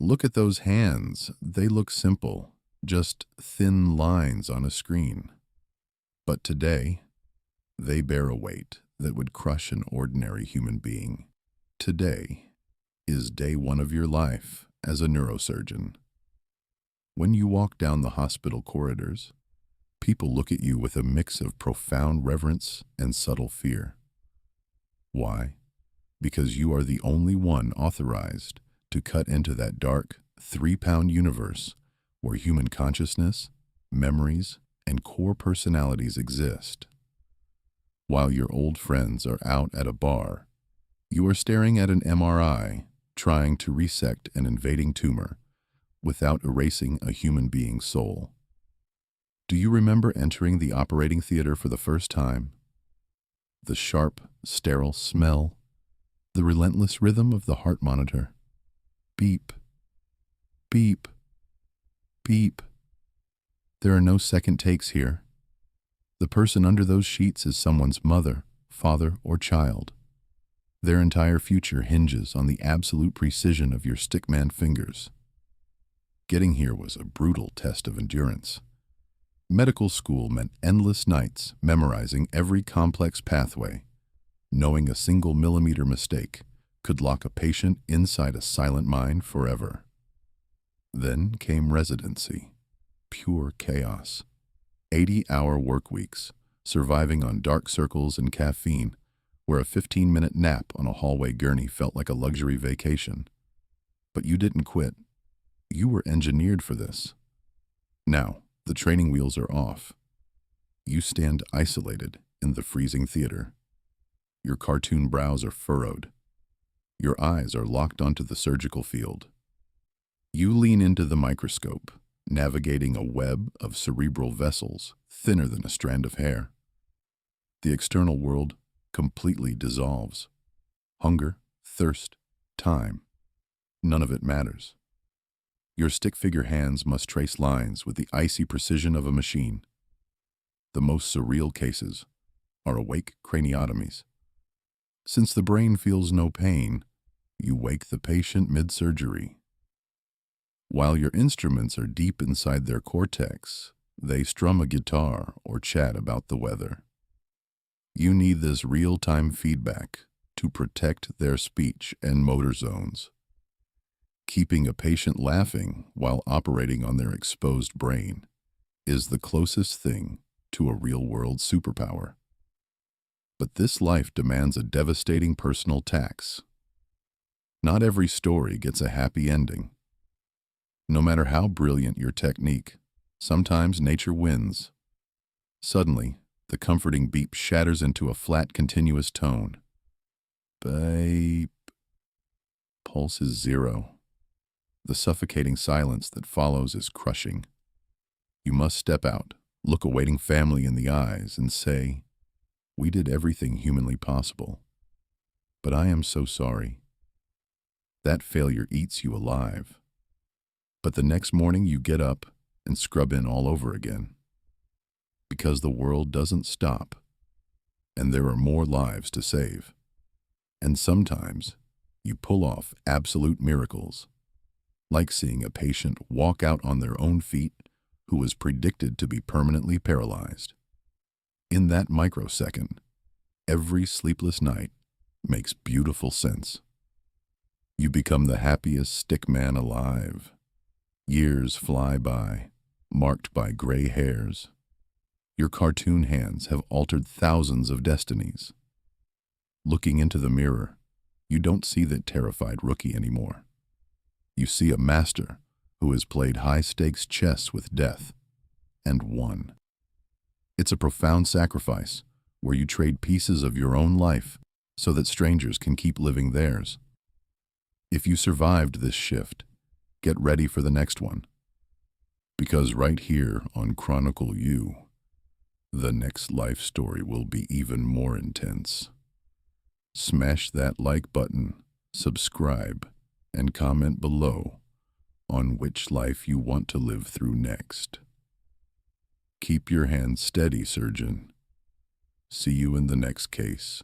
Look at those hands. They look simple, just thin lines on a screen. But today, they bear a weight that would crush an ordinary human being. Today is day one of your life as a neurosurgeon. When you walk down the hospital corridors, people look at you with a mix of profound reverence and subtle fear. Why? Because you are the only one authorized to cut into that dark, 3-pound universe where human consciousness, memories, and core personalities exist. While your old friends are out at a bar, you are staring at an MRI, trying to resect an invading tumor without erasing a human being's soul. Do you remember entering the operating theater for the first time? The sharp, sterile smell, the relentless rhythm of the heart monitor. Beep, beep, beep. There are no second takes here. The person under those sheets is someone's mother, father, or child. Their entire future hinges on the absolute precision of your stickman fingers. Getting here was a brutal test of endurance. Medical school meant endless nights memorizing every complex pathway, knowing a single millimeter mistake could lock a patient inside a silent mind forever. Then came residency, pure chaos. 80-hour work weeks, surviving on dark circles and caffeine, where a 15-minute nap on a hallway gurney felt like a luxury vacation. But you didn't quit. You were engineered for this. Now, the training wheels are off. You stand isolated in the freezing theater. Your cartoon brows are furrowed. Your eyes are locked onto the surgical field. You lean into the microscope, navigating a web of cerebral vessels thinner than a strand of hair. The external world completely dissolves. Hunger, thirst, time. None of it matters. Your stick-figure hands must trace lines with the icy precision of a machine. The most surreal cases are awake craniotomies. Since the brain feels no pain, you wake the patient mid-surgery. While your instruments are deep inside their cortex, they strum a guitar or chat about the weather. You need this real-time feedback to protect their speech and motor zones. Keeping a patient laughing while operating on their exposed brain is the closest thing to a real-world superpower. But this life demands a devastating personal tax. Not every story gets a happy ending. No matter how brilliant your technique, sometimes nature wins. Suddenly, the comforting beep shatters into a flat, continuous tone. Beep. Pulse is 0. The suffocating silence that follows is crushing. You must step out, look a waiting family in the eyes, and say, "We did everything humanly possible, but I am so sorry." That failure eats you alive. But the next morning you get up and scrub in all over again. Because the world doesn't stop, and there are more lives to save. And sometimes you pull off absolute miracles, like seeing a patient walk out on their own feet who was predicted to be permanently paralyzed. In that microsecond, every sleepless night makes beautiful sense. You become the happiest stickman alive. Years fly by, marked by gray hairs. Your cartoon hands have altered thousands of destinies. Looking into the mirror, you don't see that terrified rookie anymore. You see a master who has played high-stakes chess with death and won. It's a profound sacrifice where you trade pieces of your own life so that strangers can keep living theirs. If you survived this shift, get ready for the next one. Because right here on Chronicle U, the next life story will be even more intense. Smash that like button, subscribe, and comment below on which life you want to live through next. Keep your hands steady, surgeon. See you in the next case.